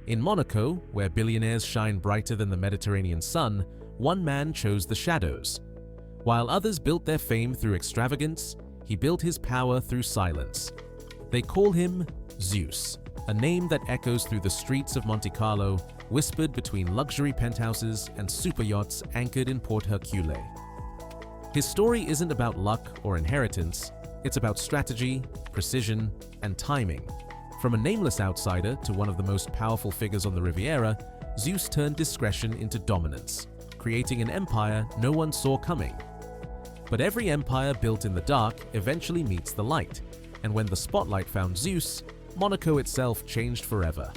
In Monaco, where billionaires shine brighter than the Mediterranean sun, one man chose the shadows. While others built their fame through extravagance, he built his power through silence. They call him Zeus, a name that echoes through the streets of Monte Carlo, whispered between luxury penthouses and super yachts anchored in Port Hercule. His story isn't about luck or inheritance, it's about strategy, precision, and timing. From a nameless outsider to one of the most powerful figures on the Riviera, Zeus turned discretion into dominance, creating an empire no one saw coming. But every empire built in the dark eventually meets the light, and when the spotlight found Zeus, Monaco itself changed forever.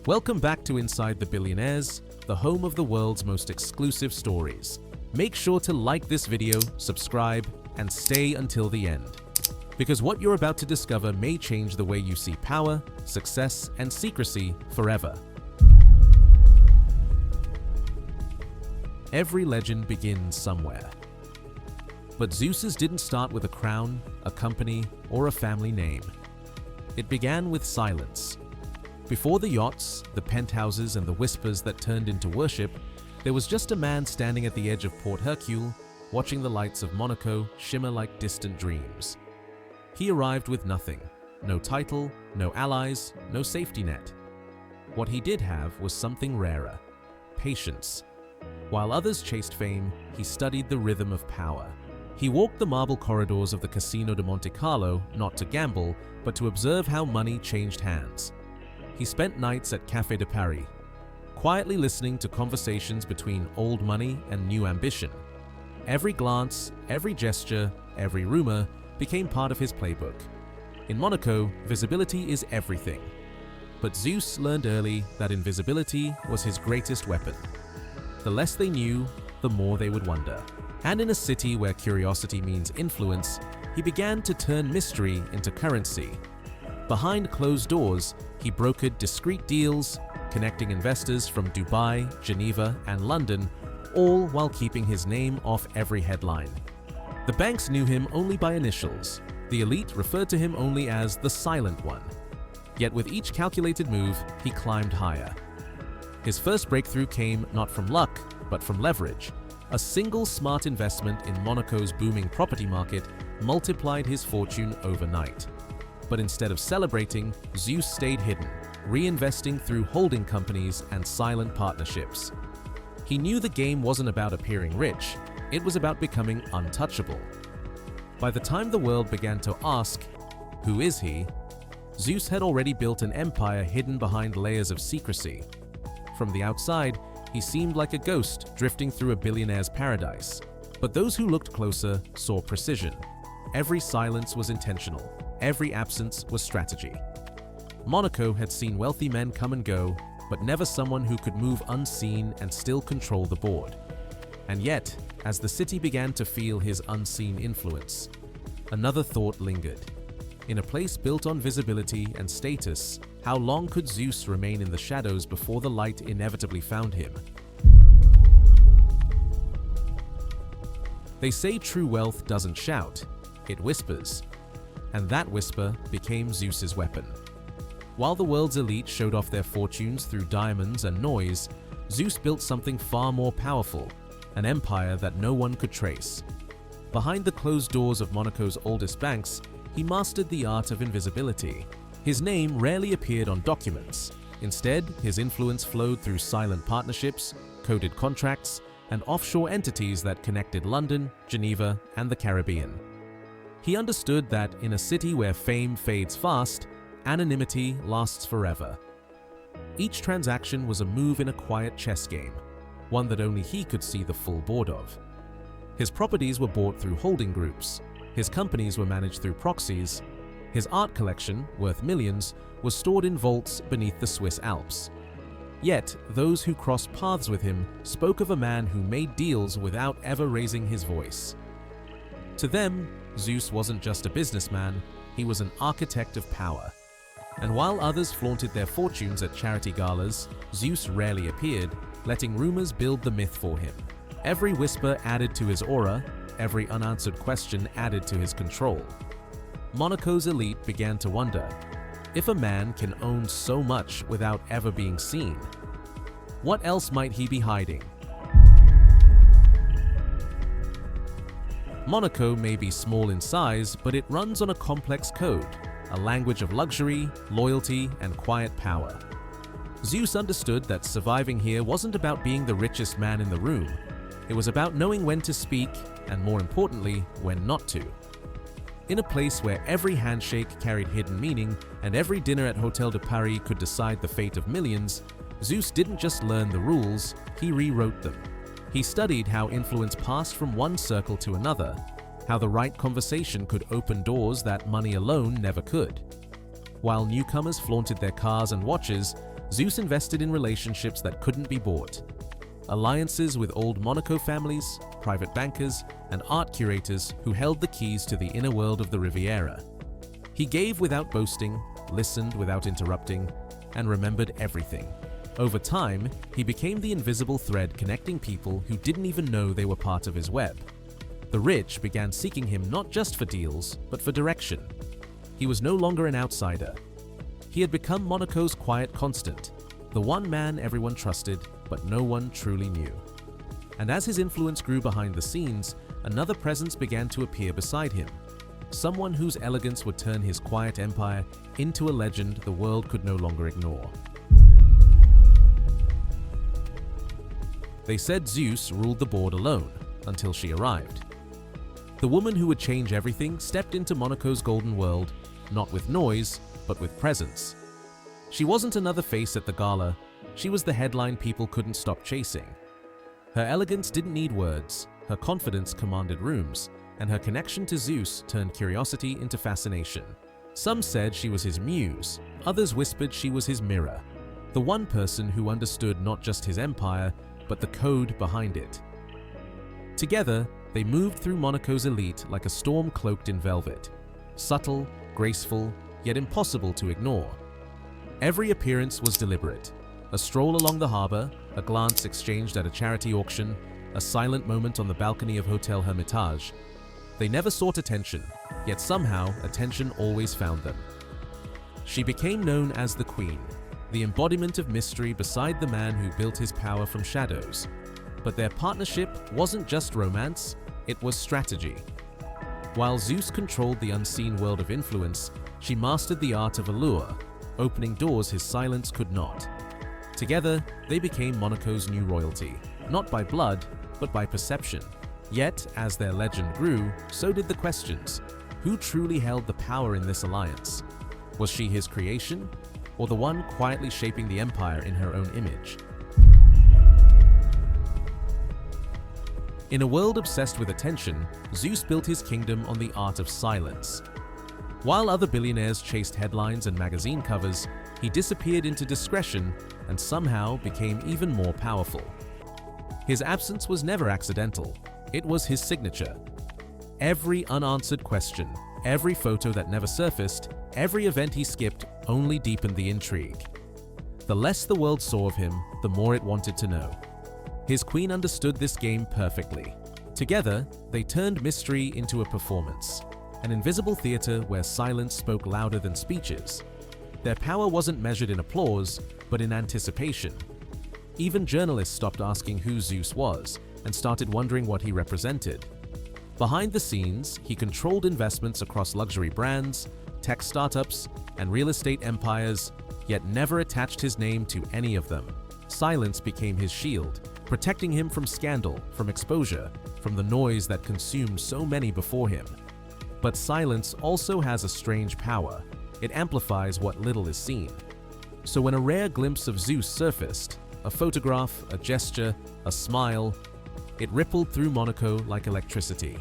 Welcome back to Inside the Billionaires, the home of the world's most exclusive stories. Make sure to like this video, subscribe, and stay until the end. Because what you're about to discover may change the way you see power, success, and secrecy forever. Every legend begins somewhere. But Zeus's didn't start with a crown, a company, or a family name. It began with silence. Before the yachts, the penthouses, and the whispers that turned into worship, there was just a man standing at the edge of Port Hercule, watching the lights of Monaco shimmer like distant dreams. He arrived with nothing. No title, no allies, no safety net. What he did have was something rarer: patience. While others chased fame, he studied the rhythm of power. He walked the marble corridors of the Casino de Monte Carlo not to gamble, but to observe how money changed hands. He spent nights at Café de Paris, quietly listening to conversations between old money and new ambition. Every glance, every gesture, every rumor became part of his playbook. In Monaco, visibility is everything. But Zeus learned early that invisibility was his greatest weapon. The less they knew, the more they would wonder. And in a city where curiosity means influence, he began to turn mystery into currency. Behind closed doors, he brokered discreet deals, connecting investors from Dubai, Geneva, and London, all while keeping his name off every headline. The banks knew him only by initials. The elite referred to him only as the Silent One. Yet with each calculated move, he climbed higher. His first breakthrough came not from luck, but from leverage. A single smart investment in Monaco's booming property market multiplied his fortune overnight. But instead of celebrating, Zeus stayed hidden, reinvesting through holding companies and silent partnerships. He knew the game wasn't about appearing rich, it was about becoming untouchable. By the time the world began to ask, "Who is he?" Zeus had already built an empire hidden behind layers of secrecy. From the outside, he seemed like a ghost drifting through a billionaire's paradise. But those who looked closer saw precision. Every silence was intentional. Every absence was strategy. Monaco had seen wealthy men come and go, but never someone who could move unseen and still control the board. And yet, as the city began to feel his unseen influence, another thought lingered. In a place built on visibility and status, how long could Zeus remain in the shadows before the light inevitably found him? They say true wealth doesn't shout, it whispers. And that whisper became Zeus's weapon. While the world's elite showed off their fortunes through diamonds and noise, Zeus built something far more powerful, an empire that no one could trace. Behind the closed doors of Monaco's oldest banks, he mastered the art of invisibility. His name rarely appeared on documents. Instead, his influence flowed through silent partnerships, coded contracts, and offshore entities that connected London, Geneva, and the Caribbean. He understood that in a city where fame fades fast, anonymity lasts forever. Each transaction was a move in a quiet chess game, one that only he could see the full board of. His properties were bought through holding groups, his companies were managed through proxies, his art collection, worth millions, was stored in vaults beneath the Swiss Alps. Yet, those who crossed paths with him spoke of a man who made deals without ever raising his voice. To them, Zeus wasn't just a businessman, he was an architect of power. And while others flaunted their fortunes at charity galas, Zeus rarely appeared, letting rumors build the myth for him. Every whisper added to his aura, every unanswered question added to his control. Monaco's elite began to wonder, if a man can own so much without ever being seen, what else might he be hiding? Monaco may be small in size, but it runs on a complex code, a language of luxury, loyalty, and quiet power. Zeus understood that surviving here wasn't about being the richest man in the room. It was about knowing when to speak, and more importantly, when not to. In a place where every handshake carried hidden meaning and every dinner at Hotel de Paris could decide the fate of millions, Zeus didn't just learn the rules, he rewrote them. He studied how influence passed from one circle to another, how the right conversation could open doors that money alone never could. While newcomers flaunted their cars and watches, Zeus invested in relationships that couldn't be bought. Alliances with old Monaco families, private bankers, and art curators who held the keys to the inner world of the Riviera. He gave without boasting, listened without interrupting, and remembered everything. Over time, he became the invisible thread connecting people who didn't even know they were part of his web. The rich began seeking him not just for deals, but for direction. He was no longer an outsider. He had become Monaco's quiet constant, the one man everyone trusted, but no one truly knew. And as his influence grew behind the scenes, another presence began to appear beside him. Someone whose elegance would turn his quiet empire into a legend the world could no longer ignore. They said Zeus ruled the board alone, until she arrived. The woman who would change everything stepped into Monaco's golden world, not with noise, but with presence. She wasn't another face at the gala, she was the headline people couldn't stop chasing. Her elegance didn't need words, her confidence commanded rooms, and her connection to Zeus turned curiosity into fascination. Some said she was his muse, others whispered she was his mirror, the one person who understood not just his empire, but the code behind it. Together, they moved through Monaco's elite like a storm cloaked in velvet, subtle, graceful, yet impossible to ignore. Every appearance was deliberate. A stroll along the harbor, a glance exchanged at a charity auction, a silent moment on the balcony of Hotel Hermitage. They never sought attention, yet somehow attention always found them. She became known as the Queen, the embodiment of mystery beside the man who built his power from shadows. But their partnership wasn't just romance, it was strategy. While Zeus controlled the unseen world of influence, she mastered the art of allure, opening doors his silence could not. Together, they became Monaco's new royalty, not by blood, but by perception. Yet, as their legend grew, so did the questions. Who truly held the power in this alliance? Was she his creation, or the one quietly shaping the empire in her own image? In a world obsessed with attention, Zeus built his kingdom on the art of silence. While other billionaires chased headlines and magazine covers, he disappeared into discretion and somehow became even more powerful. His absence was never accidental, it was his signature. Every unanswered question, every photo that never surfaced, every event he skipped only deepened the intrigue. The less the world saw of him, the more it wanted to know. His queen understood this game perfectly. Together, they turned mystery into a performance, an invisible theater where silence spoke louder than speeches. Their power wasn't measured in applause, but in anticipation. Even journalists stopped asking who Zeus was and started wondering what he represented. Behind the scenes, he controlled investments across luxury brands, tech startups, and real estate empires, yet never attached his name to any of them. Silence became his shield, protecting him from scandal, from exposure, from the noise that consumed so many before him. But silence also has a strange power. It amplifies what little is seen. So when a rare glimpse of Zeus surfaced, a photograph, a gesture, a smile, it rippled through Monaco like electricity.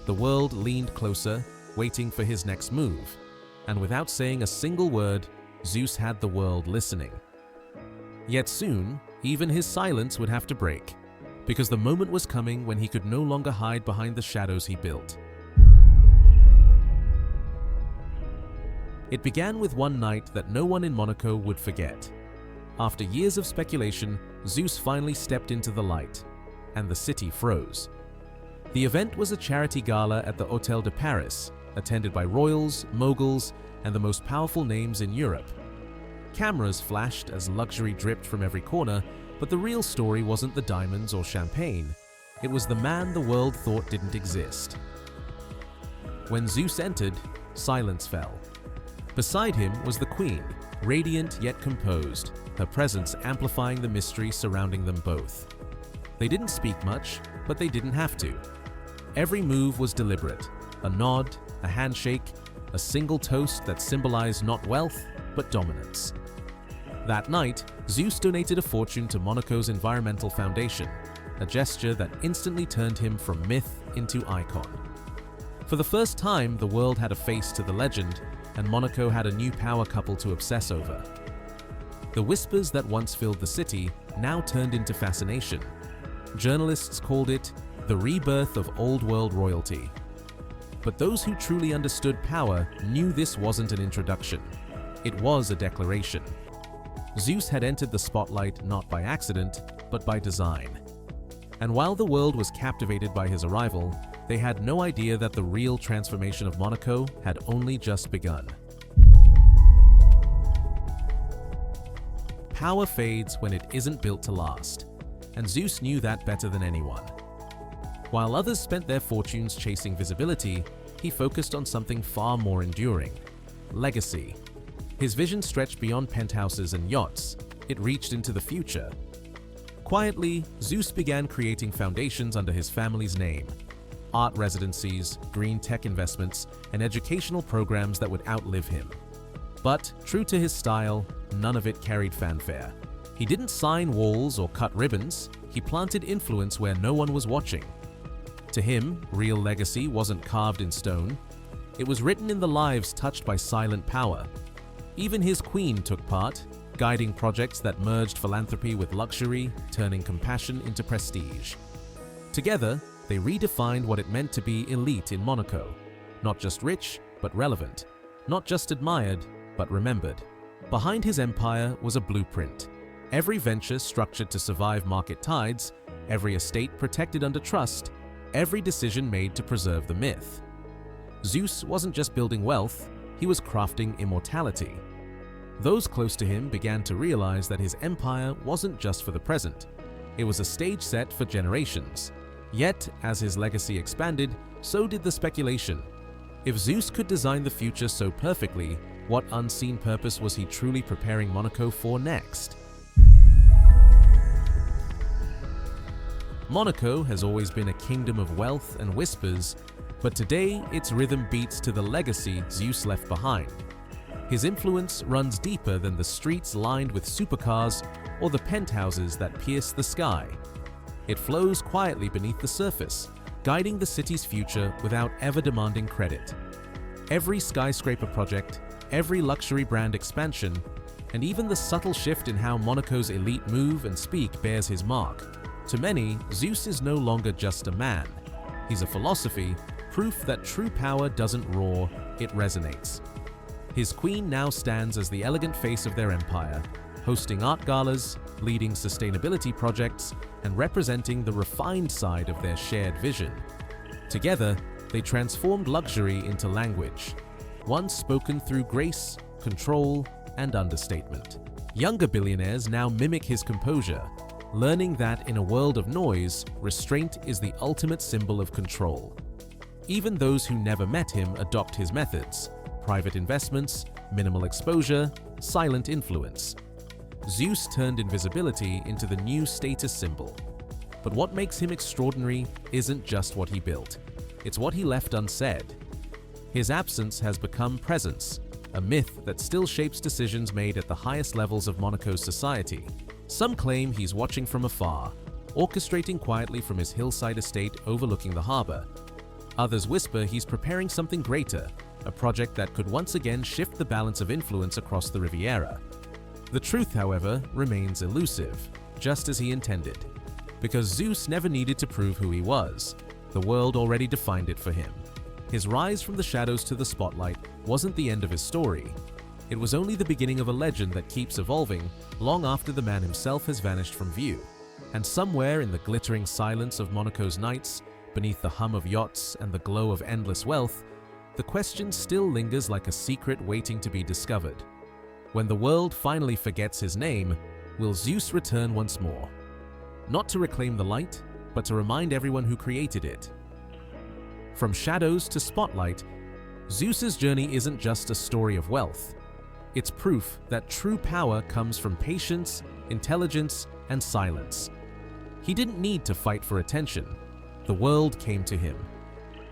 The world leaned closer, waiting for his next move. And without saying a single word, Zeus had the world listening. Yet soon, even his silence would have to break, because the moment was coming when he could no longer hide behind the shadows he built. It began with one night that no one in Monaco would forget. After years of speculation, Zeus finally stepped into the light, and the city froze. The event was a charity gala at the Hotel de Paris, attended by royals, moguls, and the most powerful names in Europe. Cameras flashed as luxury dripped from every corner, but the real story wasn't the diamonds or champagne. It was the man the world thought didn't exist. When Zeus entered, silence fell. Beside him was the queen, radiant yet composed, her presence amplifying the mystery surrounding them both. They didn't speak much, but they didn't have to. Every move was deliberate, a nod, a handshake, a single toast that symbolized not wealth, but dominance. That night, Zeus donated a fortune to Monaco's environmental foundation, a gesture that instantly turned him from myth into icon. For the first time, the world had a face to the legend, and Monaco had a new power couple to obsess over. The whispers that once filled the city now turned into fascination. Journalists called it the rebirth of old-world royalty. But those who truly understood power knew this wasn't an introduction. It was a declaration. Zeus had entered the spotlight not by accident, but by design. And while the world was captivated by his arrival, they had no idea that the real transformation of Monaco had only just begun. Power fades when it isn't built to last, and Zeus knew that better than anyone. While others spent their fortunes chasing visibility, he focused on something far more enduring: legacy. His vision stretched beyond penthouses and yachts. It reached into the future. Quietly, Zeus began creating foundations under his family's name: art residencies, green tech investments, and educational programs that would outlive him. But, true to his style, none of it carried fanfare. He didn't sign walls or cut ribbons. He planted influence where no one was watching. To him, real legacy wasn't carved in stone. It was written in the lives touched by silent power. Even his queen took part, guiding projects that merged philanthropy with luxury, turning compassion into prestige. Together, they redefined what it meant to be elite in Monaco. Not just rich, but relevant. Not just admired, but remembered. Behind his empire was a blueprint. Every venture structured to survive market tides, every estate protected under trust, every decision made to preserve the myth. Zeus wasn't just building wealth, he was crafting immortality. Those close to him began to realize that his empire wasn't just for the present. It was a stage set for generations. Yet, as his legacy expanded, so did the speculation. If Zeus could design the future so perfectly, what unseen purpose was he truly preparing Monaco for next? Monaco has always been a kingdom of wealth and whispers, but today its rhythm beats to the legacy Zeus left behind. His influence runs deeper than the streets lined with supercars or the penthouses that pierce the sky. It flows quietly beneath the surface, guiding the city's future without ever demanding credit. Every skyscraper project, every luxury brand expansion, and even the subtle shift in how Monaco's elite move and speak bears his mark. To many, Zeus is no longer just a man. He's a philosophy, proof that true power doesn't roar, it resonates. His queen now stands as the elegant face of their empire, hosting art galas, leading sustainability projects, and representing the refined side of their shared vision. Together, they transformed luxury into language, one spoken through grace, control, and understatement. Younger billionaires now mimic his composure, learning that in a world of noise, restraint is the ultimate symbol of control. Even those who never met him adopt his methods: private investments, minimal exposure, silent influence. Zeus turned invisibility into the new status symbol. But what makes him extraordinary isn't just what he built, it's what he left unsaid. His absence has become presence, a myth that still shapes decisions made at the highest levels of Monaco's society. Some claim he's watching from afar, orchestrating quietly from his hillside estate overlooking the harbor. Others whisper he's preparing something greater, a project that could once again shift the balance of influence across the Riviera. The truth, however, remains elusive, just as he intended. Because Zeus never needed to prove who he was. The world already defined it for him. His rise from the shadows to the spotlight wasn't the end of his story. It was only the beginning of a legend that keeps evolving long after the man himself has vanished from view. And somewhere in the glittering silence of Monaco's nights, beneath the hum of yachts and the glow of endless wealth, the question still lingers like a secret waiting to be discovered. When the world finally forgets his name, will Zeus return once more? Not to reclaim the light, but to remind everyone who created it. From shadows to spotlight, Zeus's journey isn't just a story of wealth. It's proof that true power comes from patience, intelligence, and silence. He didn't need to fight for attention. The world came to him.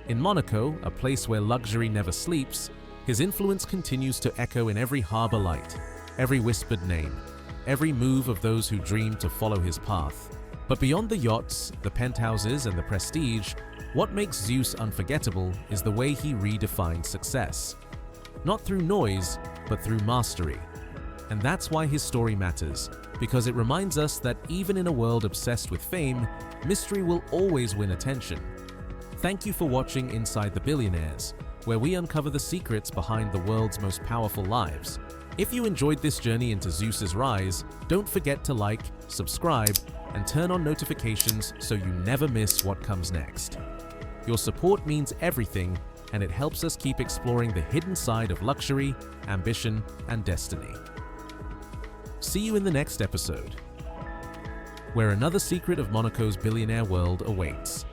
In Monaco, a place where luxury never sleeps, his influence continues to echo in every harbor light, every whispered name, every move of those who dream to follow his path. But beyond the yachts, the penthouses, and the prestige, what makes Zeus unforgettable is the way he redefined success. Not through noise, but through mastery. And that's why his story matters, because it reminds us that even in a world obsessed with fame, mystery will always win attention. Thank you for watching Inside the Billionaires, where we uncover the secrets behind the world's most powerful lives. If you enjoyed this journey into Zeus's rise, don't forget to like, subscribe, and turn on notifications so you never miss what comes next. Your support means everything, and it helps us keep exploring the hidden side of luxury, ambition, and destiny. See you in the next episode, where another secret of Monaco's billionaire world awaits.